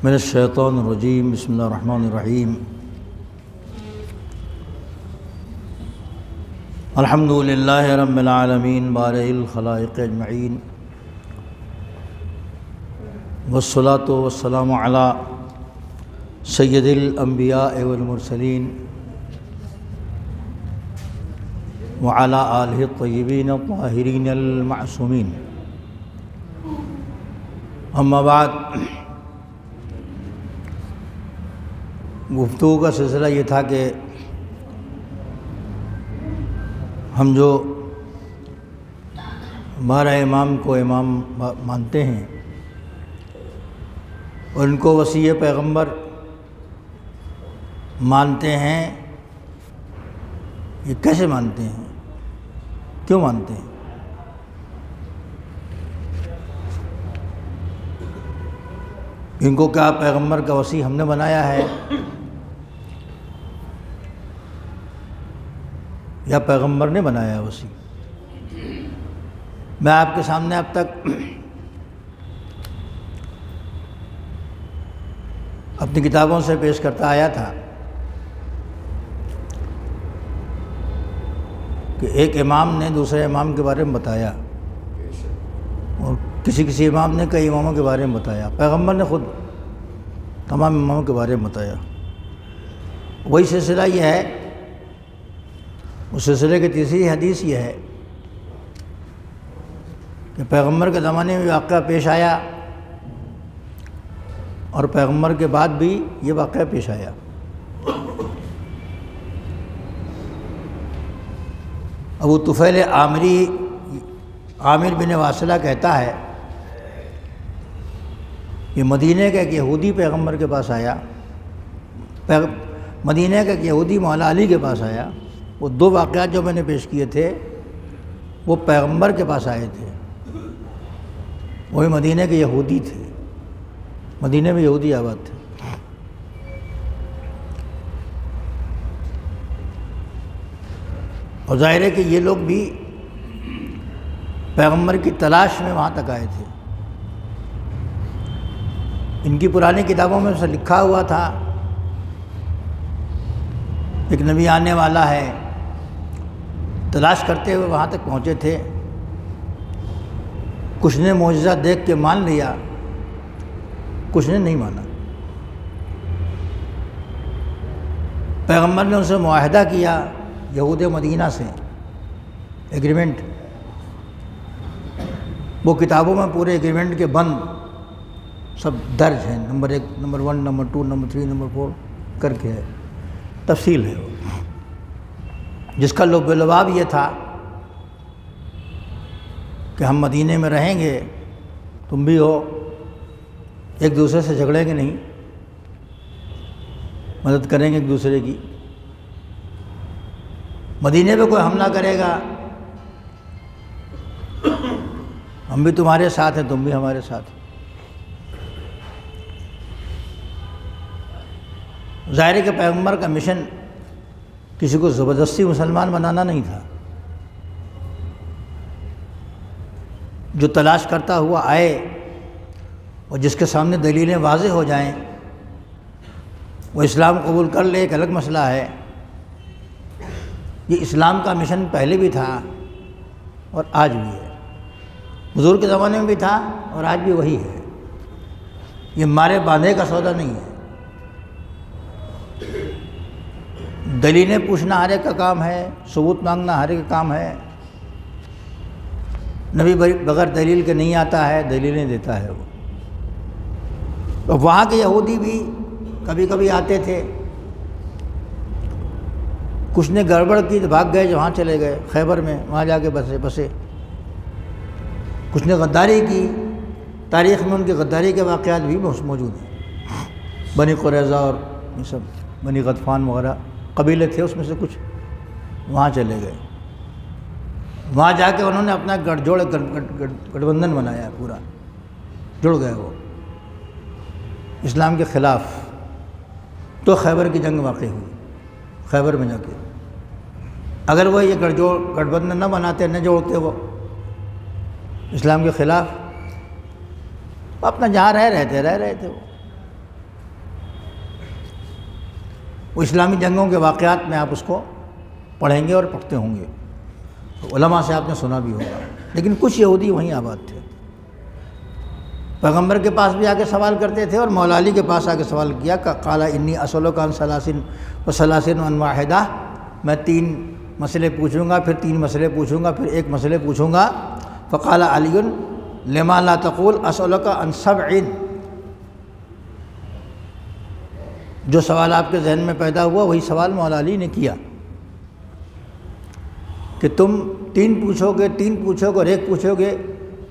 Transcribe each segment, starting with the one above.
من الشیطان الرجیم بسم اللہ الرحمن الرحیم الحمد للہ رب العالمین بارئ الخلائق اجمعین والصلاة والسلام علی سید الانبیاء والمرسلین وعلی آلہ الطیبین الطاہرین المعصومین اما بعد، گفتگو کا سلسلہ یہ تھا کہ ہم جو ہمارا امام کو امام مانتے ہیں اور ان کو وصی پیغمبر مانتے ہیں، یہ کیسے مانتے ہیں، کیوں مانتے ہیں؟ ان کو کیا پیغمبر کا وصی ہم نے بنایا ہے یا پیغمبر نے بنایا ہے وصی؟ میں آپ کے سامنے اب تک اپنی کتابوں سے پیش کرتا آیا تھا کہ ایک امام نے دوسرے امام کے بارے میں بتایا اور کسی امام نے کئی اماموں کے بارے میں بتایا، پیغمبر نے خود تمام اماموں کے بارے میں بتایا۔ وہی سلسلہ یہ ہے، اس سلسلے کی تیسری حدیث یہ ہے کہ پیغمبر کے زمانے میں واقعہ پیش آیا اور پیغمبر کے بعد بھی یہ واقعہ پیش آیا۔ ابو طفیل عامری عامر بن واصلہ کہتا ہے کہ مدینہ کا ایک یہودی پیغمبر کے پاس آیا، مدینہ کا ایک یہودی مولا علی کے پاس آیا۔ وہ دو واقعات جو میں نے پیش کیے تھے وہ پیغمبر کے پاس آئے تھے، وہی مدینہ کے یہودی تھے، مدینہ میں یہودی آباد تھے۔ اور ظاہر ہے کہ یہ لوگ بھی پیغمبر کی تلاش میں وہاں تک آئے تھے۔ ان کی پرانی کتابوں میں سے لکھا ہوا تھا ایک نبی آنے والا ہے، تلاش کرتے ہوئے وہاں تک پہنچے تھے۔ کچھ نے معجزہ دیکھ کے مان لیا، کچھ نے نہیں مانا۔ پیغمبر نے ان سے معاہدہ کیا، یہود مدینہ سے ایگریمنٹ، وہ کتابوں میں پورے ایگریمنٹ کے بند سب درج ہیں، number 1، number 1، number 2، number 3، number 4 کر کے ہے، تفصیل ہے وہ، جس کا لب لباب یہ تھا کہ ہم مدینے میں رہیں گے، تم بھی ہو، ایک دوسرے سے جھگڑیں گے نہیں، مدد کریں گے ایک دوسرے کی، مدینے پہ کوئی حملہ کرے گا ہم بھی تمہارے ساتھ ہیں، تم بھی ہمارے ساتھ۔ ظاہر ہے کہ پیغمبر کا مشن کسی کو زبردستی مسلمان بنانا نہیں تھا، جو تلاش کرتا ہوا آئے اور جس کے سامنے دلیلیں واضح ہو جائیں وہ اسلام قبول کر لے، ایک الگ مسئلہ ہے۔ یہ اسلام کا مشن پہلے بھی تھا اور آج بھی ہے، حضور کے زمانے میں بھی تھا اور آج بھی وہی ہے۔ یہ مارے باندھے کا سودا نہیں ہے، دلیلیں پوچھنا ہر ایک کا کام ہے، ثبوت مانگنا ہر ایک کا کام ہے۔ نبی بغیر دلیل کے نہیں آتا ہے، دلیلیں دیتا ہے وہ۔ تو وہاں کے یہودی بھی کبھی کبھی آتے تھے، کچھ نے گڑبڑ کی تو بھاگ گئے، وہاں چلے گئے خیبر میں، وہاں جا کے بسے۔ کچھ نے غداری کی، تاریخ میں ان کی غداری کے واقعات بھی موجود ہیں۔ بنی قریظہ اور یہ سب بنی غطفان وغیرہ قبیلے تھے، اس میں سے کچھ وہاں چلے گئے، وہاں جا کے انہوں نے اپنا گٹھ بندھن بنایا، پورا جڑ گئے وہ اسلام کے خلاف۔ تو خیبر کی جنگ واقع ہوئی، خیبر میں جا کے۔ اگر وہ یہ گٹھ بندھن نہ بناتے، نہ جوڑتے وہ اسلام کے خلاف، اپنا جہاں رہ رہے تھے وہ۔ وہ اسلامی جنگوں کے واقعات میں آپ اس کو پڑھیں گے اور پڑھتے ہوں گے، علماء سے آپ نے سنا بھی ہوگا۔ لیکن کچھ یہودی وہیں آباد تھے، پیغمبر کے پاس بھی آ کے سوال کرتے تھے اور مولا علی کے پاس آ کے سوال کیا کہ قال انی اسألک عن ثلاث عن واحدہ، میں 3 مسئلے پوچھوں گا، پھر 3 مسئلے پوچھوں گا، پھر 1 مسئلے پوچھوں گا۔ فقال علی لما لا تقول اسألک عن 7، جو سوال آپ کے ذہن میں پیدا ہوا وہی سوال مولا علی نے کیا کہ تم 3 پوچھو گے اور 1 پوچھو گے،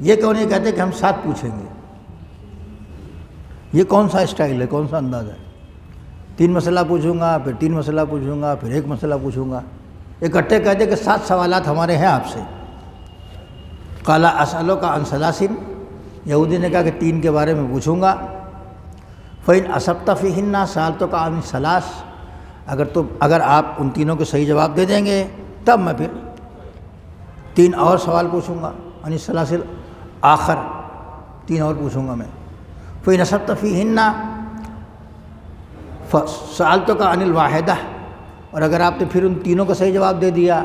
یہ کیوں نہیں کہتے کہ ہم 7 پوچھیں گے؟ یہ کون سا اسٹائل ہے، کون سا انداز ہے؟ 3 مسئلہ پوچھوں گا، پھر 3 مسئلہ پوچھوں گا، پھر 1 مسئلہ پوچھوں گا، اکٹھے کہتے کہ 7 سوالات ہمارے ہیں آپ سے۔ قال اسألک عن 3، یہودی نے کہا کہ 3 کے بارے میں پوچھوں گا۔ فإن أصبت فيهن سألتك عن 3، اگر آپ ان تینوں کے صحیح جواب دے دیں گے تب میں پھر 3 اور سوال پوچھوں گا، عن الثلاث آخر 3 اور پوچھوں گا میں۔ فإن أصبت فيهن سألتك عن الواحدہ، اور اگر آپ نے پھر ان تینوں کا صحیح جواب دے دیا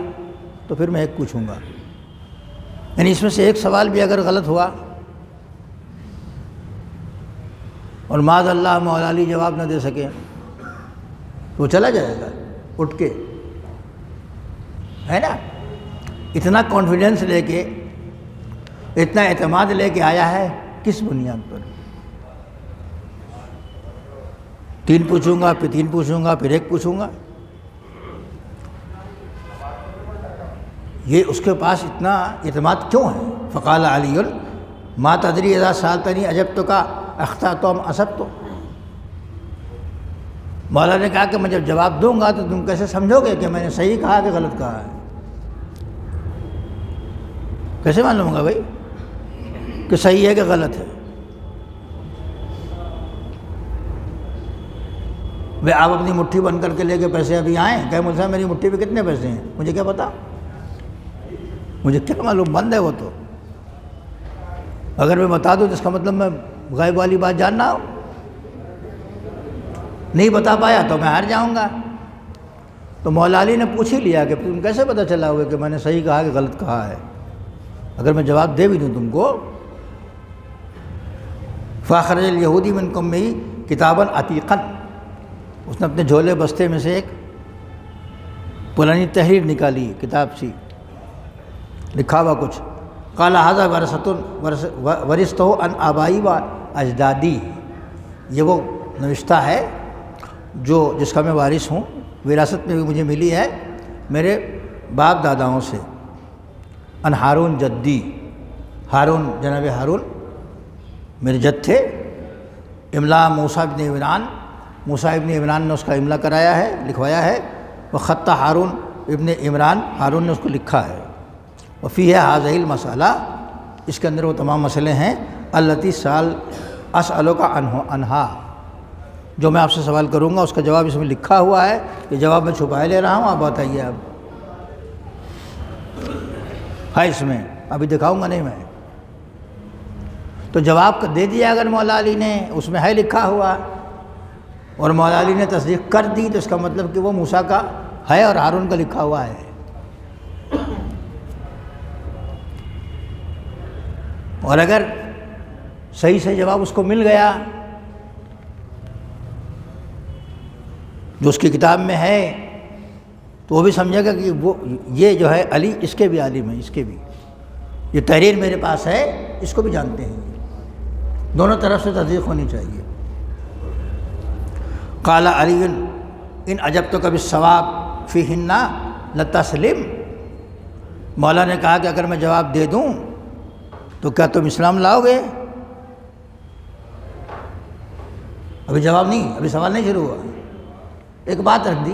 تو پھر میں 1 پوچھوں گا، یعنی اس میں سے 1 سوال بھی اگر غلط ہوا اور معاذ اللہ مولا علی جواب نہ دے سکے تو وہ چلا جائے گا اٹھ کے، ہے نا؟ اتنا کانفیڈنس لے کے، اتنا اعتماد لے کے آیا ہے، کس بنیاد پر؟ 3 پوچھوں گا، پھر 3 پوچھوں گا، پھر 1 پوچھوں گا، یہ اس کے پاس اتنا اعتماد کیوں ہے؟ فقال علی ما تدری اذا سألتنی اجبتک اخطأت ام اصبت، مولا نے کہا کہ میں جب جواب دوں گا تو تم کیسے سمجھو گے کہ میں نے صحیح کہا کہ غلط کہا ہے؟ کیسے معلوم ہوگا بھائی کہ صحیح ہے کہ غلط ہے؟ بھائی آپ اپنی مٹھی بند کر کے لے کے پیسے ابھی آئیں، کہ مجھ سے میری مٹھی پہ کتنے پیسے ہیں، مجھے کیا پتا، مجھے کیا معلوم، بند ہے وہ تو۔ اگر میں بتا دوں تو اس کا مطلب میں غائب والی بات جاننا ہو، نہیں بتا پایا تو میں ہار جاؤں گا۔ تو مولا علی نے پوچھ ہی لیا کہ تم کیسے پتہ چلا ہوگا کہ میں نے صحیح کہا کہ غلط کہا ہے، اگر میں جواب دے بھی دوں تم کو۔ فاخرج الیہودی من کمہ کتابا عتیقا، اس نے اپنے جھولے بستے میں سے ایک پرانی تحریر نکالی، کتاب سی، لکھا ہوا کچھ۔ قال ھذا ورثتہ عن آبائی و اجدادی، یہ وہ نوشتہ ہے جس کا میں وارث ہوں، وراثت میں بھی مجھے ملی ہے میرے باپ داداؤں سے۔ ان ہارون جدی، ہارون جناب ہارون میرے جد تھے۔ املا موسیٰ ابن عمران، موسیٰ ابن عمران نے اس کا املا کرایا ہے، لکھوایا ہے۔ وہ خط ہارون ابن عمران، ہارون نے اس کو لکھا ہے۔ وفیہ ھذہ المسئلہ، اس کے اندر وہ تمام مسئلے ہیں، التی اسألک عنہا، جو میں آپ سے سوال کروں گا اس کا جواب اس میں لکھا ہوا ہے، یہ جواب میں چھپائے لے رہا ہوں، آپ بتائیے اب ہے اس میں، ابھی دکھاؤں گا نہیں میں۔ تو جواب دے دیا اگر مولا علی نے، اس میں ہے لکھا ہوا، اور مولا علی نے تصدیق کر دی تو اس کا مطلب کہ وہ موسیٰ کا ہے اور ہارون کا لکھا ہوا ہے۔ اور اگر صحیح سے جواب اس کو مل گیا جو اس کی کتاب میں ہے تو وہ بھی سمجھے گا کہ وہ یہ جو ہے علی اس کے بھی عالم ہے، اس کے بھی، یہ تحریر میرے پاس ہے، اس کو بھی جانتے ہیں، دونوں طرف سے تصدیق ہونی چاہیے۔ قال علی ان عجبتک بالصواب فیہن لتسلم، مولا نے کہا کہ اگر میں جواب دے دوں تو کیا تم اسلام لاؤ گے؟ ابھی جواب نہیں، ابھی سوال نہیں شروع ہوا، ایک بات رکھ دی،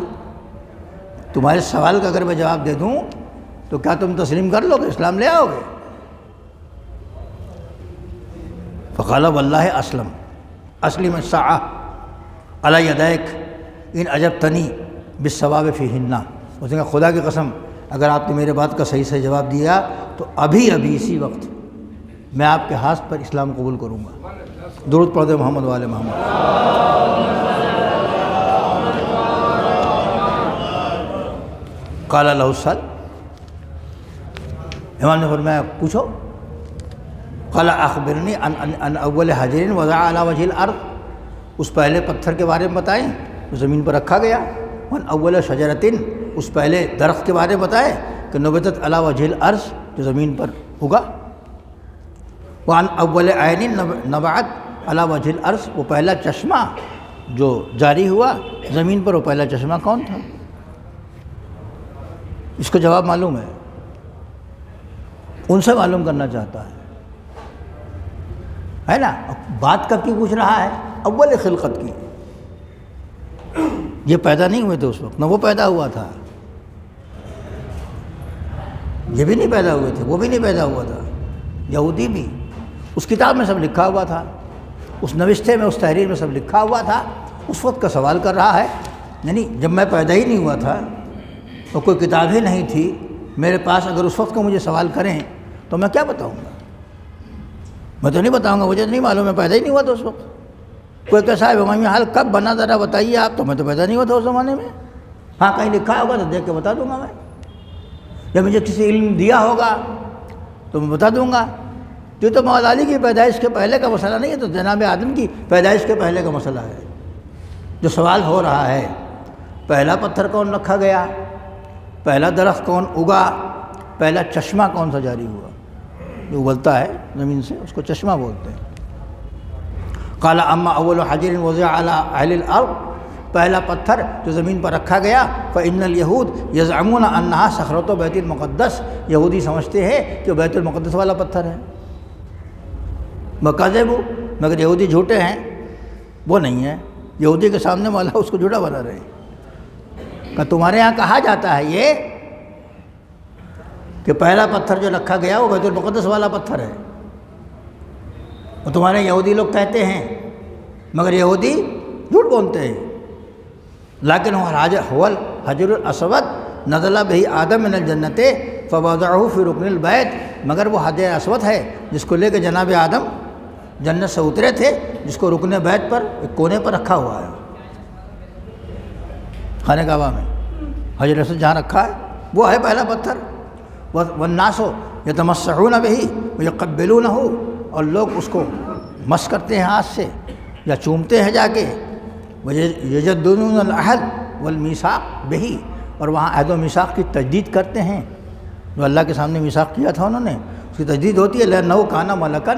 تمہارے سوال کا اگر میں جواب دے دوں تو کیا تم تسلیم کر لو گے، اسلام لے آؤ گے؟ فقال واللہ اسلم اسلم الساعہ علی یدیک ان عجبتنی بالصواب فیہن، اس نے کہا خدا کی قسم اگر آپ نے میرے بات کا صحیح سے جواب دیا تو ابھی اسی وقت میں آپ کے ہاتھ پر اسلام قبول کروں گا۔ درود پڑھ دے محمد والے محمد۔ قال له سل، امام نے فرمایا پوچھو. قال اخبرنی ان اول حجر وضع علی وجہ الارض، اس پہلے پتھر کے بارے میں بتائیں جو زمین پر رکھا گیا. وان اول شجرۃ، اس پہلے درخت کے بارے میں بتائیں کہ نبتت علی وجہ الارض، جو زمین پر اگا. وان اول عین نبعت علی وجہ الارض، وہ پہلا چشمہ جو جاری ہوا زمین پر، وہ پہلا چشمہ کون تھا؟ اس کا جواب معلوم ہے، ان سے معلوم کرنا چاہتا ہے نا. بات کب کی پوچھ رہا ہے؟ اول خلقت کی. یہ پیدا نہیں ہوئے تھے اس وقت، نہ وہ پیدا ہوا تھا، یہ بھی نہیں پیدا ہوئے تھے، وہ بھی نہیں پیدا ہوا تھا، یہودی بھی. اس کتاب میں سب لکھا ہوا تھا، اس نوشتے میں، اس تحریر میں سب لکھا ہوا تھا. اس وقت کا سوال کر رہا ہے، یعنی جب میں پیدا ہی نہیں ہوا تھا اور کوئی کتاب ہی نہیں تھی میرے پاس، اگر اس وقت کو مجھے سوال کریں تو میں کیا بتاؤں گا؟ میں تو نہیں بتاؤں گا، مجھے نہیں معلوم، میں پیدا ہی نہیں ہوا تھا اس وقت. کوئی کیسا ہے امامی حال کب بنا ذرا بتائیے آپ، تو میں تو پیدا نہیں ہوا تھا اس زمانے میں. ہاں کہیں لکھا ہوگا تو دیکھ کے بتا دوں گا میں، یا مجھے کسی علم دیا ہوگا تو میں بتا دوں گا. یہ تو مولا علی کی پیدائش کے پہلے کا مسئلہ نہیں ہے، تو جناب آدم کی پیدائش کے پہلے کا مسئلہ ہے. جو سوال ہو رہا ہے پہلا پتھر کون رکھا گیا، پہلا درخت کون اگا، پہلا چشمہ کون سا جاری ہوا جو ابلتا ہے زمین سے، اس کو چشمہ بولتے ہیں. قال اما اول حجر وضع علی اہل الارض، پہلا پتھر جو زمین پر رکھا گیا، فإن اليہود یزعمون انہا صخرۃ بیت المقدس، یہودی سمجھتے ہیں کہ بیت المقدس والا پتھر ہے. وکذبوا، مگر یہودی جھوٹے ہیں، وہ نہیں ہے. یہودی کے سامنے مولا اس کو جھوٹا بنا رہے ہیں کہ تمہارے یہاں کہا جاتا ہے یہ کہ پہلا پتھر جو رکھا گیا وہ بیت المقدس والا پتھر ہے، وہ تمہارے یہودی لوگ کہتے ہیں، مگر یہودی جھوٹ بولتے ہیں. لیکن هو الحجر الاسود نزل به آدم من الجنت فوضعه في ركن البيت، مگر وہ حجر اسود ہے جس کو لے کے جناب آدم جنت سے اترے تھے، جس کو رکن بیت پر ایک کونے پر رکھا ہوا ہے خانہ کعبہ میں. حجر اسود جہاں رکھا ہے وہ ہے پہلا پتھر. والناس یتمسحون به ویقبلونه، اور لوگ اس کو مس کرتے ہیں ہاتھ سے یا چومتے ہیں جا کے. یجددون العہد والمیثاق به، اور وہاں عہد و میثاق کی تجدید کرتے ہیں، جو اللہ کے سامنے میثاق کیا تھا انہوں نے، اس کی تجدید ہوتی ہے. لأنه کان ملکا،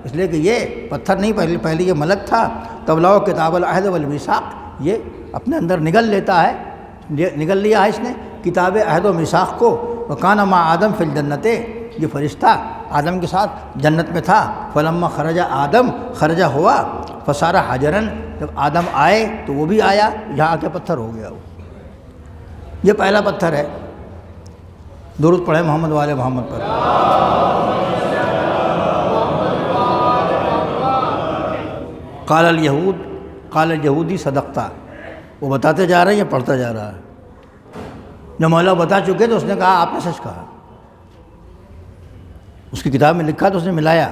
اس لیے کہ یہ پتھر نہیں، پہلے یہ ملک تھا. تبلاؤ کتاب العہد والمیثاق، یہ اپنے اندر نگل لیتا ہے، نگل لیا ہے اس نے کتاب عہد و میثاق کو. وکان مع آدم فی الجنت، یہ فرشتہ آدم کے ساتھ جنت میں تھا. فلما خرج آدم، خرجہ ہوا، فصار حجرا، جب آدم آئے تو وہ بھی آیا، یہاں آ کے پتھر ہو گیا وہ. یہ پہلا پتھر ہے. درود پڑھے محمد والے محمد پر. قال الیہود، قال الیہودی صدقتا، وہ بتاتے جا رہے ہیں، یہ پڑھتا جا رہا ہے. جب مولا بتا چکے تو اس نے کہا آپ نے سچ کہا. اس کی کتاب میں لکھا تو اس نے ملایا،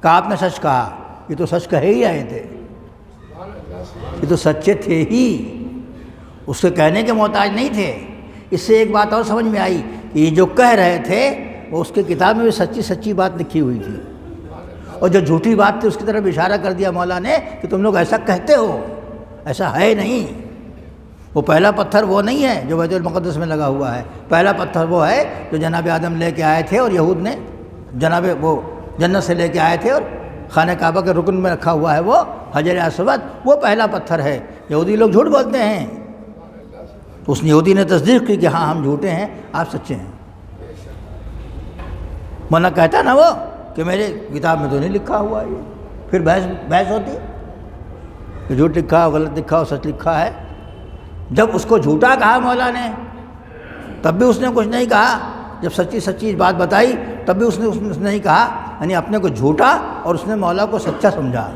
کہا آپ نے سچ کہا. یہ تو سچ کہے ہی آئے تھے، یہ تو سچے تھے ہی، اس کے کہنے کے محتاج نہیں تھے. اس سے ایک بات اور سمجھ میں آئی کہ یہ جو کہہ رہے تھے وہ اس کے کتاب میں بھی سچی بات لکھی ہوئی تھی، اور جو جھوٹی بات تھی اس کی طرف اشارہ کر دیا مولا نے کہ تم لوگ ایسا کہتے ہو، ایسا ہے نہیں. وہ پہلا پتھر وہ نہیں ہے جو بیت المقدس میں لگا ہوا ہے. پہلا پتھر وہ ہے جو جناب آدم لے کے آئے تھے اور یہود نے جناب وہ جنت سے لے کے آئے تھے اور خانہ کعبہ کے رکن میں رکھا ہوا ہے، وہ حجر اسود، وہ پہلا پتھر ہے. یہودی لوگ جھوٹ بولتے ہیں، تو اس یہودی نے تصدیق کی کہ ہاں ہم جھوٹے ہیں، آپ سچے ہیں. ورنہ کہتا نا وہ کہ میرے کتاب میں تو نہیں لکھا ہوا یہ، پھر بحث ہوتی کہ جھوٹ لکھا ہو، غلط لکھا ہو، سچ لکھا ہے. جب اس کو جھوٹا کہا مولا نے تب بھی اس نے کچھ نہیں کہا، جب سچی بات بتائی تب بھی اس نے نہیں کہا، یعنی اپنے کو جھوٹا اور اس نے مولا کو سچا سمجھا.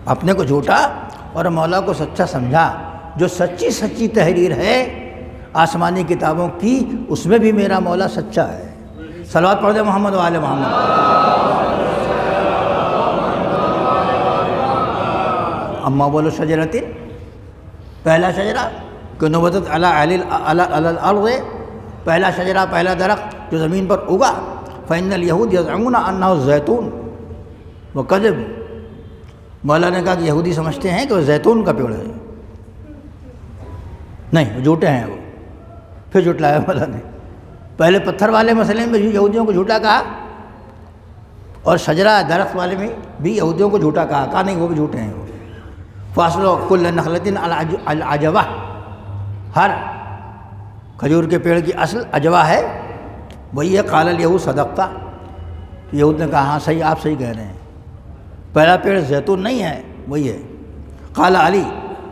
اپنے کو جھوٹا اور مولا کو سچا سمجھا. جو سچی تحریر ہے آسمانی کتابوں کی، اس میں بھی میرا مولا سچا ہے. صلوات پڑھ دے محمد و آل محمد. اما بولو شجرۃ، پہلا شجرہ کہ نبتت علی الارض، پہلا شجرہ، پہلا درخت جو زمین پر اگا، فإن اليہود یزعمون انہ الزیتون وکذب، مولا نے کہا کہ یہودی سمجھتے ہیں کہ وہ زیتون کا پیڑ ہے، نہیں وہ جھوٹے ہیں وہ. پھر جھٹلایا مولا نے. پہلے پتھر والے مسئلے میں بھی یہودیوں کو جھوٹا کہا، اور شجرہ درخت والے میں بھی یہودیوں کو جھوٹا کہا نہیں وہ بھی جھوٹے ہیں وہ. فاصل کل نخلۃ العجوہ، ہر کھجور کے پیڑ کی اصل عجوہ ہے، وہی ہے. قال الیہود صدقتا، یہود نے کہا ہاں صحیح، آپ صحیح کہہ رہے ہیں، پہلا پیڑ زیتون نہیں ہے، وہی ہے. قال علی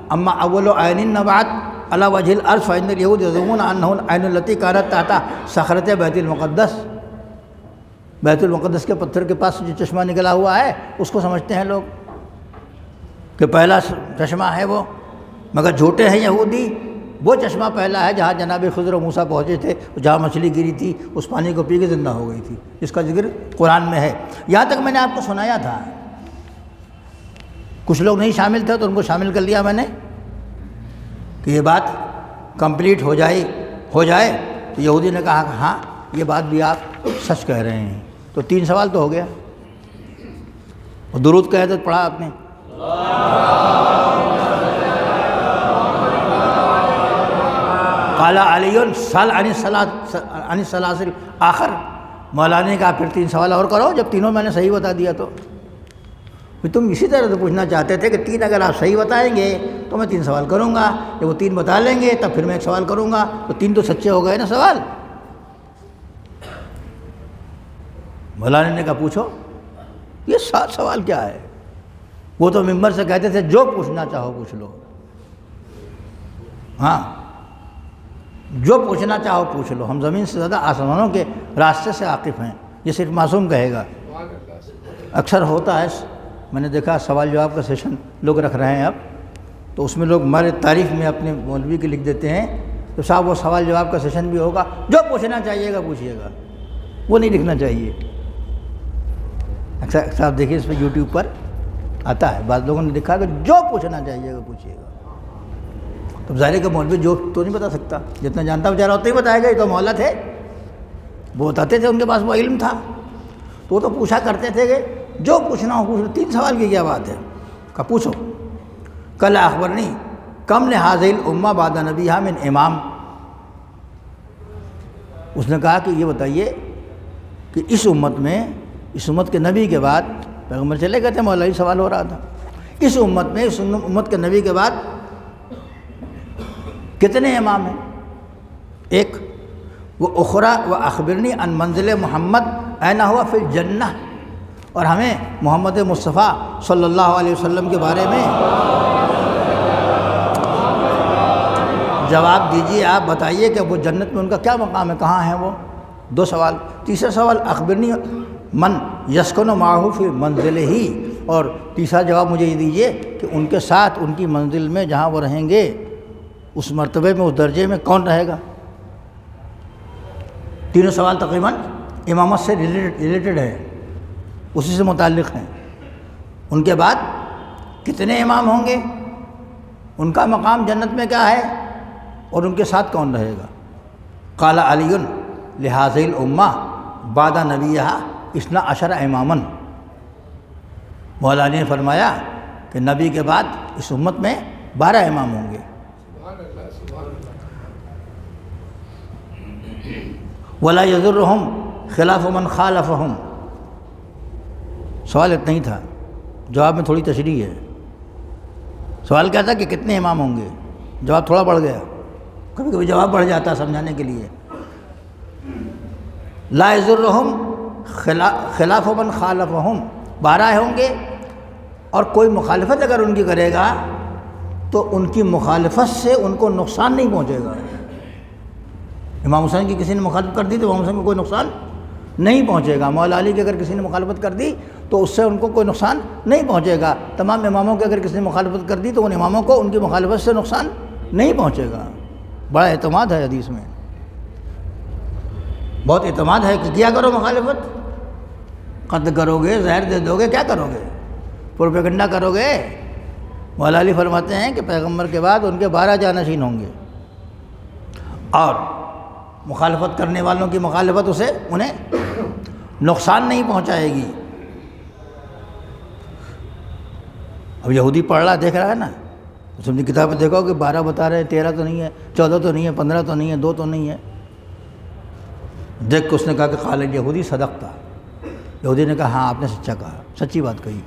اما اول عین النبات علی وجہ الارض فإن اليہود یزعمون انہ العین التی کانت تحت صخرۃ بیت المقدس، بیت المقدس کے پتھر کے پاس جو چشمہ نکلا ہوا ہے اس کو سمجھتے ہیں لوگ کہ پہلا چشمہ ہے وہ، مگر جھوٹے ہیں یہودی. وہ چشمہ پہلا ہے جہاں جناب خضر و موسیٰ پہنچے تھے، جہاں مچھلی گری تھی، اس پانی کو پی کے زندہ ہو گئی تھی، جس کا ذکر قرآن میں ہے. یہاں تک میں نے آپ کو سنایا تھا، کچھ لوگ نہیں شامل تھے تو ان کو شامل کر لیا میں نے کہ یہ بات کمپلیٹ ہو جائے. تو یہودی نے کہا کہ ہاں یہ بات بھی آپ سچ کہہ رہے ہیں. تو 3 سوال تو ہو گیا. اور درود کا عدد پڑھا آپ نے، قال علی سال عن السلاسل آخر، مولانا نے کہا پھر 3 سوال اور کرو. جب تینوں میں نے صحیح بتا دیا تو پھر تم اسی طرح سے پوچھنا چاہتے تھے کہ 3 اگر آپ صحیح بتائیں گے تو میں 3 سوال کروں گا، جب وہ 3 بتا لیں گے تب پھر میں 1 سوال کروں گا. تو 3 تو سچے ہو گئے نا سوال. مولانا نے کہا پوچھو. یہ 7 سوال کیا ہے؟ وہ تو ممبر سے کہتے تھے جو پوچھنا چاہو پوچھ لو، ہاں جو پوچھنا چاہو پوچھ لو، ہم زمین سے زیادہ آسمانوں کے راستے سے واقف ہیں. یہ صرف معصوم کہے گا. اکثر ہوتا ہے، میں نے دیکھا سوال جواب کا سیشن لوگ رکھ رہے ہیں اب، تو اس میں لوگ ہمارے تعریف میں اپنے مولوی کے لکھ دیتے ہیں تو صاحب وہ سوال جواب کا سیشن بھی ہوگا، جو پوچھنا چاہیے گا پوچھیے گا. وہ نہیں لکھنا چاہیے. اکثر آپ دیکھیے اس پہ یوٹیوب پر آتا ہے، بعض لوگوں نے لکھا کہ جو پوچھنا چاہیے گا پوچھیے گا. تو ظاہر کہ مولوی جو تو نہیں بتا سکتا، جتنا جانتا بیچارہ اتنا ہی بتائے گا. یہ تو مولا تھے، وہ بتاتے تھے، ان کے پاس وہ علم تھا، تو وہ تو پوچھا کرتے تھے کہ جو پوچھنا ہو پوچھ لو. 3 سوال کی کیا بات ہے؟ کہا پوچھو. کل اخبرنی کم لحاظ الامہ بعد نبیہا من امام. اس نے کہا کہ یہ بتائیے کہ اس امت کے نبی کے بعد، پیغمبر چلے گئے تھے، مولا سوال ہو رہا تھا، اس امت کے نبی کے بعد کتنے امام ہیں؟ 1. وہ اخرى و اخبرنی ان منزل محمد این ہوا فی الجنہ، اور ہمیں محمد مصطفیٰ صلی اللہ علیہ وسلم کے بارے میں جواب دیجیے. آپ بتائیے کہ وہ جنت میں ان کا کیا مقام ہے، کہاں ہیں وہ. 2 سوال. تیسرا سوال اخبرنی من یسکن معه فی منزل ہی، اور تیسرا جواب مجھے یہ دیجیے کہ ان کے ساتھ ان کی منزل میں جہاں وہ رہیں گے اس مرتبے میں، اس درجے میں کون رہے گا. 3 سوال تقریباً امامت سے ریلیٹڈ ہے، اسی سے متعلق ہیں. ان کے بعد کتنے امام ہوں گے، ان کا مقام جنت میں کیا ہے، اور ان کے ساتھ کون رہے گا. قال علی لہذ الامہ بعد نبیہا 12 اماما. مولانا نے فرمایا کہ نبی کے بعد اس امت میں 12 امام ہوں گے. ولا یضرہم خلاف من خالفہم. سوال اتنا ہی تھا، جواب میں تھوڑی تشریح ہے. سوال کیا تھا کہ کتنے امام ہوں گے، جواب تھوڑا بڑھ گیا. کبھی کبھی جواب بڑھ جاتا ہے سمجھانے کے لیے. لا یضرہم خلاف من خالفہم، 12 ہوں گے، اور کوئی مخالفت اگر ان کی کرے گا تو ان کی مخالفت سے ان کو نقصان نہیں پہنچے گا. امام حسین کی کسی نے مخالفت کر دی تو امام حسین کو کوئی نقصان نہیں پہنچے گا. مولا علی کی اگر کسی نے مخالفت کر دی تو اس سے ان کو کوئی نقصان نہیں پہنچے گا. تمام اماموں کی اگر کسی نے مخالفت کر دی تو ان اماموں کو ان کی مخالفت سے نقصان نہیں پہنچے گا. بڑا اعتماد ہے حدیث میں، بہت اعتماد ہے کہ کیا کرو مخالفت. قتل کرو گے، زہر دے دو گے، کیا کرو گے، پروپیگنڈا کرو گے. مولا علی فرماتے ہیں کہ پیغمبر کے بعد ان کے 12 جانشین ہوں گے. اور مخالفت کرنے والوں کی مخالفت انہیں نقصان نہیں پہنچائے گی۔ اب یہودی پڑھ رہا دیکھ رہا ہے نا، اس نے کتاب میں دیکھا کہ 12 بتا رہے ہیں، 13 تو نہیں ہے، 14 تو نہیں ہے، 15 تو نہیں ہے، 2 تو نہیں ہے۔ دیکھ کے اس نے کہا کہ قال الیہودی صدقتا، یہودی نے کہا ہاں آپ نے سچا کہا، سچی بات کہی،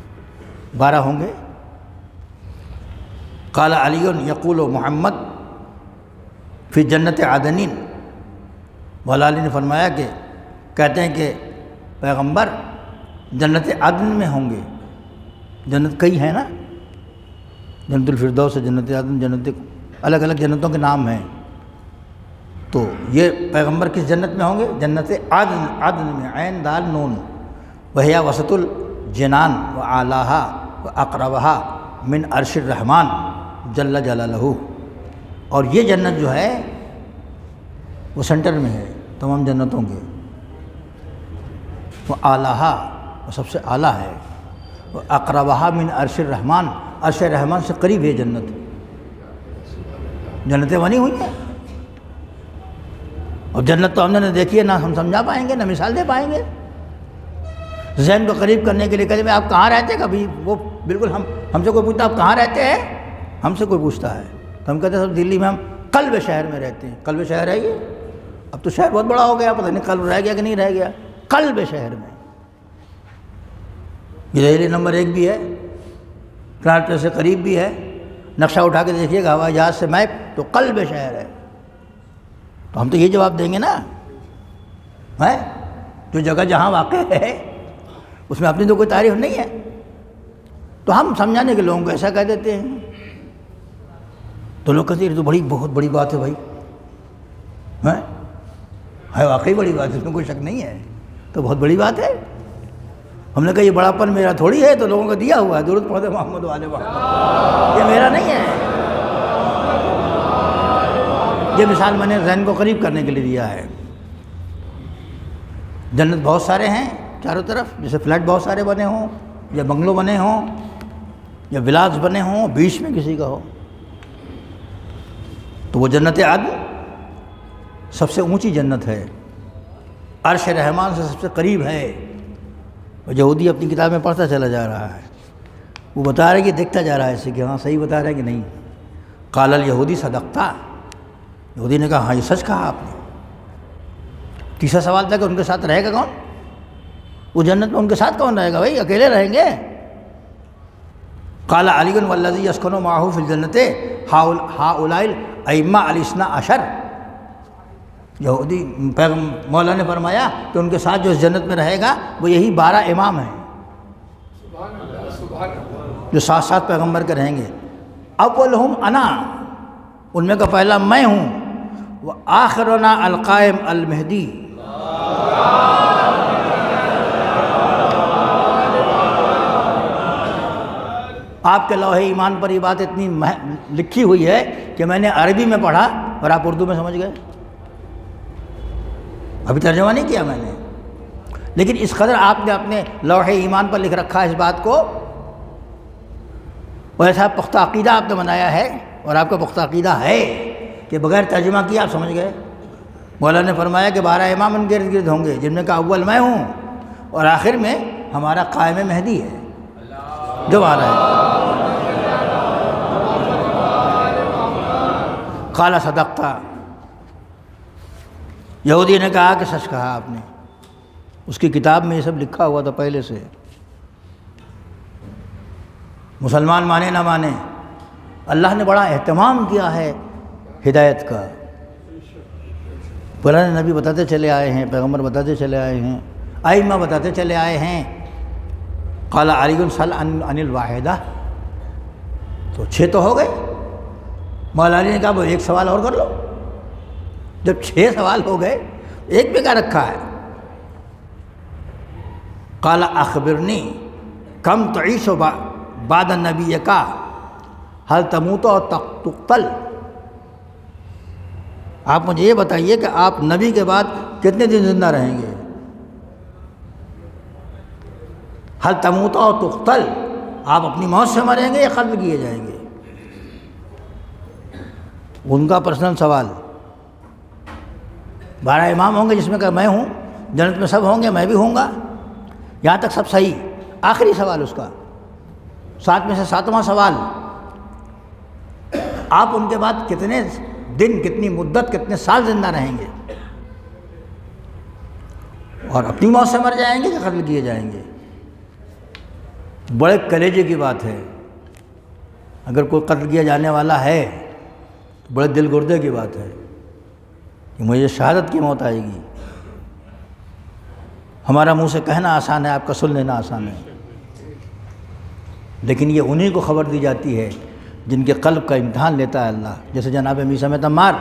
12 ہوں گے۔ قال علی یقول محمد فی جنت عدن، مولا علی نے فرمایا کہ کہتے ہیں کہ پیغمبر جنت عدن میں ہوں گے۔ جنت کئی ہیں نا، جنت الفردوس، جنت عدن، جنت الگ الگ جنتوں کے نام ہیں، تو یہ پیغمبر کس جنت میں ہوں گے؟ جنت عدن، عدن میں عین دال نون، وہی وسط الجنان و اعلیٰ و اقربہا من عرش الرحمن جل جلالہ۔ اور یہ جنت جو ہے وہ سینٹر میں ہے تمام جنتوں کے، وہ اعلیٰ، وہ سب سے اعلیٰ ہے، وہ اقربہا من عرش الرحمن، عرش رحمان سے قریب ہے جنت۔ جنتیں بنی ہوئی ہیں، اور جنت تو ہم نے دیکھی ہے، نہ ہم سمجھا پائیں گے نہ مثال دے پائیں گے۔ ذہن کو قریب کرنے کے لیے کہتے ہیں آپ کہاں رہتے ہیں، کبھی وہ بالکل ہم سے کوئی پوچھتا آپ کہاں رہتے ہیں، ہم سے کوئی پوچھتا ہے تو ہم کہتے ہیں سب دلی میں، ہم قلب شہر میں رہتے ہیں۔ قلب شہر ہے یہ، اب تو شہر بہت بڑا ہو گیا، پتہ نہیں قلب رہ گیا کہ نہیں رہ گیا، قلب شہر میں۔ یہ دہلی نمبر 1 بھی ہے، کرانچی سے قریب بھی ہے، نقشہ اٹھا کے دیکھیے گا ہوائی جہاز سے میپ، تو قلب شہر ہے۔ تو ہم تو یہ جواب دیں گے نا، ہے جو جگہ جہاں واقع ہے اس میں اپنی تو کوئی تعریف نہیں ہے، تو ہم سمجھانے کے لوگوں کو ایسا کہہ دیتے ہیں، تو لوگ کہتے ہیں یہ تو بہت بڑی بات ہے بھائی، ہے واقعی بڑی بات ہے، اس میں کوئی شک نہیں ہے، تو بہت بڑی بات ہے۔ ہم نے کہا یہ بڑا پن میرا تھوڑی ہے، تو لوگوں کو دیا ہوا ہے، درود پڑھتے محمد والے محمد، یہ میرا نہیں ہے، یہ مثال میں نے ذہن کو قریب کرنے کے لیے دیا ہے۔ جنت بہت سارے ہیں چاروں طرف، جیسے فلیٹ بہت سارے بنے ہوں، یا بنگلو بنے ہوں، یا ولاز بنے ہوں، بیچ میں کسی کا ہو، تو وہ جنت عدن سب سے اونچی جنت ہے، عرش رحمان سے سب سے قریب ہے۔ اور یہودی اپنی کتاب میں پڑھتا چلا جا رہا ہے، وہ بتا رہا ہے کہ دیکھتا جا رہا ہے اسے کہ ہاں صحیح بتا رہا ہے کہ نہیں۔ قال الیہودی صدقتا، یہودی نے کہا ہاں یہ سچ کہا آپ نے۔ تیسرا سوال تھا کہ ان کے ساتھ رہے گا کون؟ وہ جنت میں ان کے ساتھ کون رہے گا بھائی، اکیلے رہیں گے؟ قال علی والذی یسکن معہ فی الجنۃ ہؤلاء الائمہ الاثنا عشر، یہودی مولا نے فرمایا کہ ان کے ساتھ جو اس جنت میں رہے گا وہ یہی 12 امام ہیں جو ساتھ ساتھ پیغمبر کے رہیں گے۔ اولہم انا، ان میں کا پہلا میں ہوں، وآخرنا القائم المہدی، آپ کے لوح ایمان پر یہ بات اتنی لکھی ہوئی ہے کہ میں نے عربی میں پڑھا اور آپ اردو میں سمجھ گئے، ابھی ترجمہ نہیں کیا میں نے، لیکن اس قدر آپ نے اپنے لوح ایمان پر لکھ رکھا ہے اس بات کو، اور ایسا پختہ عقیدہ آپ نے بنایا ہے، اور آپ کا پختہ عقیدہ ہے کہ بغیر ترجمہ کیا آپ سمجھ گئے۔ مولا نے فرمایا کہ 12 امام ان کے ارد گرد ہوں گے، جن میں کا اول میں ہوں، اور آخر میں ہمارا قائم مہدی ہے جو آ رہا ہے۔ قال صدقتا، یہودی نے کہا کہ سچ کہا آپ نے، اس کی کتاب میں یہ سب لکھا ہوا تھا پہلے سے، مسلمان مانے نہ مانے، اللہ نے بڑا اہتمام کیا ہے ہدایت کا، پرانے نبی بتاتے چلے آئے ہیں، پیغمبر بتاتے چلے آئے ہیں، ائمہ بتاتے چلے آئے ہیں۔ قال علی سل عن الواحدہ، تو 6 تو ہو گئے، مولا علی نے کہا وہ ایک سوال اور کر لو، جب 6 سوال ہو گئے ایک پہ کیا رکھا ہے؟ قال اخبرنی کم تعیش بعد النبی کا هل تموت اور تقتل، آپ مجھے یہ بتائیے کہ آپ نبی کے بعد کتنے دن زندہ رہیں گے؟ هل تموت اور تقتل، آپ اپنی موت سے مریں گے یا قتل کیے جائیں گے؟ ان کا پرسنل سوال، 12 امام ہوں گے جس میں کہ میں ہوں، جنت میں سب ہوں گے، میں بھی ہوں گا، یہاں تک سب صحیح۔ آخری سوال اس کا 7 میں سے 7واں سوال، آپ ان کے بعد کتنے دن، کتنی مدت، کتنے سال زندہ رہیں گے، اور اپنی موت سے مر جائیں گے کہ قتل کیے جائیں گے؟ بڑے کلیجے کی بات ہے، اگر کوئی قتل کیا جانے والا ہے تو بڑے دل گردے کی بات ہے کہ مجھے شہادت کی موت آئے گی۔ ہمارا منہ سے کہنا آسان ہے، آپ کا سن لینا آسان ہے، لیکن یہ انہی کو خبر دی جاتی ہے جن کے قلب کا امتحان لیتا ہے اللہ، جیسے جناب میثا میں تمار،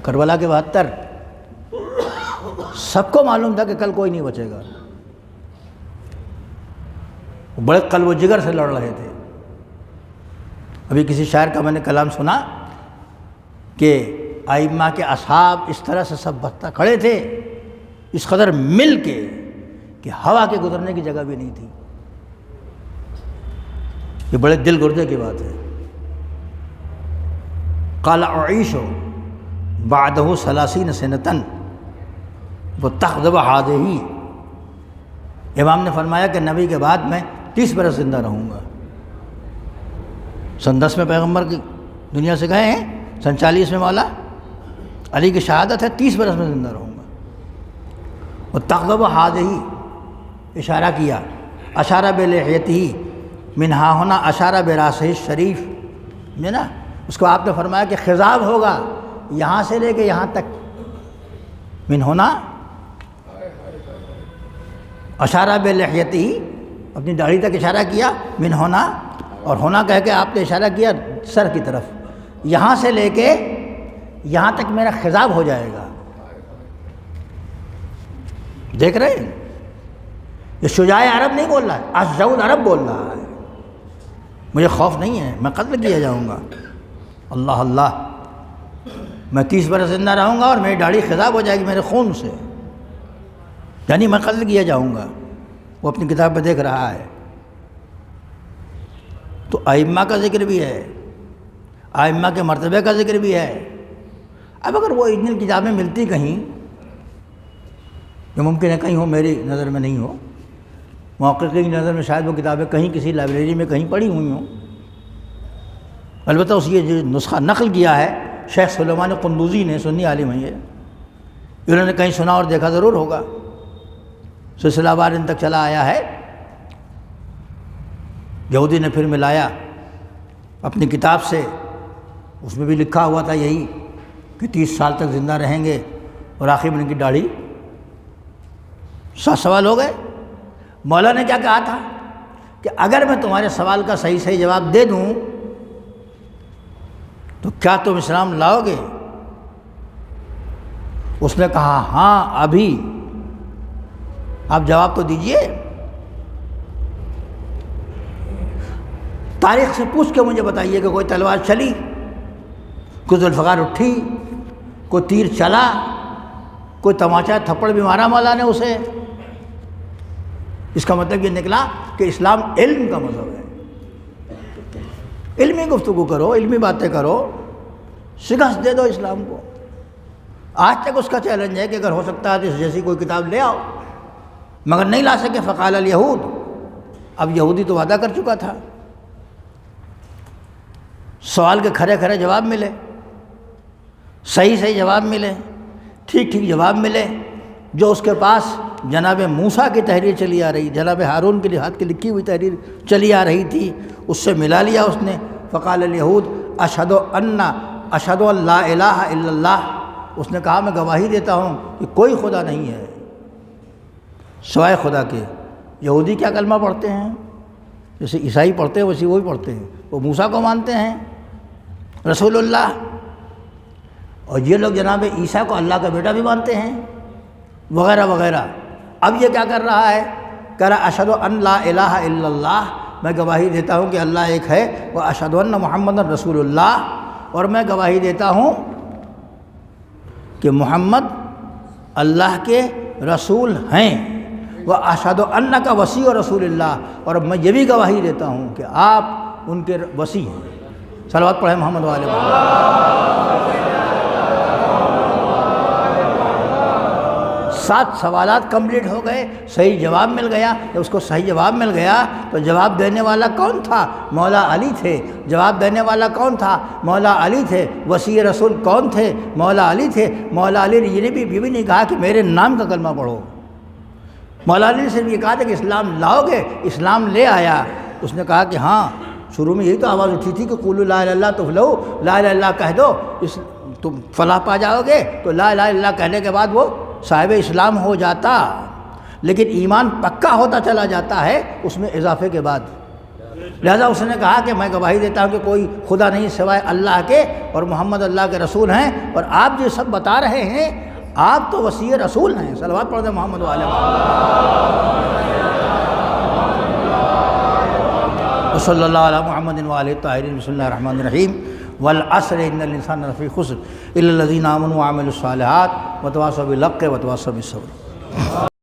کربلا کے 72، سب کو معلوم تھا کہ کل کوئی نہیں بچے گا، وہ بڑے قلب و جگر سے لڑ رہے تھے۔ ابھی کسی شاعر کا میں نے کلام سنا کہ ائمہ کے اصحاب اس طرح سے سب بستہ کھڑے تھے، اس قدر مل کے کہ ہوا کے گزرنے کی جگہ بھی نہیں تھی۔ یہ بڑے دل گردے کی بات ہے۔ قال اعیش بعدہ 30 سنۃ وتغضب هذه، امام نے فرمایا کہ نبی کے بعد میں 30 برس زندہ رہوں گا۔ سن 10 میں پیغمبر کی دنیا سے گئے ہیں، سن 40 میں مولا علی کی شہادت ہے، 30 برس میں زندہ رہوں گا۔ وتغضب هذه، اشارہ کیا، اشارہ بلحیتہ، منہا ہونا اشارہ براسہ الشریف، ہے نا، اس کو آپ نے فرمایا کہ خضاب ہوگا یہاں سے لے کے یہاں تک، من ہونا اشارہ بلحیتہ، اپنی داڑھی تک اشارہ کیا، من ہونا، اور ہونا کہہ کے آپ نے اشارہ کیا سر کی طرف، یہاں سے لے کے یہاں تک میرا خضاب ہو جائے گا۔ دیکھ رہے ہیں، یہ شجاع عرب نہیں بول رہا ہے، اشجع العرب بول رہا ہے، مجھے خوف نہیں ہے، میں قتل کیا جاؤں گا۔ اللہ اللہ، میں 30 برس زندہ رہوں گا اور میری داڑھی خضاب ہو جائے گی میرے خون سے، یعنی میں قتل کیا جاؤں گا۔ وہ اپنی کتاب میں دیکھ رہا ہے۔ تو ائمہ کا ذکر بھی ہے، ائمہ کے مرتبے کا ذکر بھی ہے۔ اب اگر وہ اتنی کتابیں ملتی کہیں، جو ممکن ہے کہیں ہو، میری نظر میں نہیں ہو، محققین کی نظر میں شاید وہ کتابیں کہیں کسی لائبریری میں کہیں پڑھی ہوئی ہوں، البتہ اس یہ جو نسخہ نقل کیا ہے شیخ سلیمان قندوزی نے، سنی عالم ہیں یہ، انہوں نے کہیں سنا اور دیکھا ضرور ہوگا، سلسلہ وار ان تک چلا آیا ہے۔ یہودی نے پھر ملایا اپنی کتاب سے، اس میں بھی لکھا ہوا تھا یہی کہ 30 سال تک زندہ رہیں گے، اور آخر میں ان کی داڑھی 7 سوال ہو گئے۔ مولا نے کیا کہا تھا کہ اگر میں تمہارے سوال کا صحیح جواب دے دوں تو کیا تم اسلام لاؤ گے؟ اس نے کہا ہاں ابھی، آپ جواب تو دیجئے، تاریخ سے پوچھ کے مجھے بتائیے کہ کوئی تلوار چلی، کوئی ذوالفقار اٹھی، کوئی تیر چلا، کوئی تماچا تھپڑ بھی مارا مولا نے اسے۔ اس کا مطلب یہ نکلا کہ اسلام علم کا مذہب ہے، علمی گفتگو کرو، علمی باتیں کرو، شکست دے دو اسلام کو۔ آج تک اس کا چیلنج ہے کہ اگر ہو سکتا ہے تو اس جیسی کوئی کتاب لے آؤ، مگر نہیں لا سکے۔ فقال الیہود، اب یہودی تو وعدہ کر چکا تھا، سوال کے کھرے کھرے جواب ملے، صحیح جواب ملے، ٹھیک جواب ملے، جو اس کے پاس جناب موسیٰ کی تحریر چلی آ رہی، جناب ہارون کے ہاتھ کی لکھی ہوئی تحریر چلی آ رہی تھی، اس سے ملا لیا اس نے۔ فقال الیہود اشہد ان لا الہ الا اللہ، اس نے کہا میں گواہی دیتا ہوں کہ کوئی خدا نہیں ہے سوائے خدا کے۔ یہودی کیا کلمہ پڑھتے ہیں؟ جیسے عیسائی پڑھتے ہیں ویسے وہی پڑھتے ہیں، وہ موسیٰ کو مانتے ہیں رسول اللہ، اور یہ لوگ جناب عیسیٰ کو اللہ کا بیٹا بھی مانتے ہیں، وغیرہ وغیرہ۔ اب یہ کیا کر رہا ہے؟ کہہ رہا اشہد ان لا الہ الا اللہ، میں گواہی دیتا ہوں کہ اللہ ایک ہے، وہ اشہد ان محمد رسول اللہ، اور میں گواہی دیتا ہوں کہ محمد اللہ کے رسول ہیں، وہ اشہد انک وصی رسول اللہ، اور میں یہ بھی گواہی دیتا ہوں کہ آپ ان کے وصی ہیں۔ صلوات پڑھیں محمد والے محمد۔ 7 سوالات کمپلیٹ ہو گئے، صحیح جواب مل گیا۔ جب اس کو صحیح جواب مل گیا تو جواب دینے والا کون تھا؟ مولا علی تھے۔ جواب دینے والا کون تھا؟ مولا علی تھے۔ وصی رسول کون تھے؟ مولا علی تھے۔ مولا علی نے یہ بھی نہیں کہا کہ میرے نام کا کلمہ پڑھو، مولا علی نے صرف یہ کہا تھا کہ اسلام لاؤ گے؟ اسلام لے آیا۔ اس نے کہا کہ ہاں، شروع میں یہی تو آواز اٹھی تھی کہ قولوا لا الہ الا اللہ تفلحوا، لا الہ الا اللہ کہہ دو تم فلاح پا جاؤ گے۔ تو لا الہ الا اللہ کہنے کے بعد وہ صاحب اسلام ہو جاتا، لیکن ایمان پکا ہوتا چلا جاتا ہے اس میں اضافے کے بعد۔ لہذا اس نے کہا کہ میں گواہی دیتا ہوں کہ کوئی خدا نہیں سوائے اللہ کے، اور محمد اللہ کے رسول ہیں، اور آپ جو سب بتا رہے ہیں آپ تو وصی رسول ہیں۔ صلوات پڑھ دیں محمد و آل محمد صلی اللہ علیہ محمد و آلہ الطاہرین۔ بسم اللہ الرحمن الرحیم۔ والعصر ان الانسان لفی خسر الا الذین آمنوا وعملوا الصالحات وتواصوا بالحق وتواصوا بالصبر۔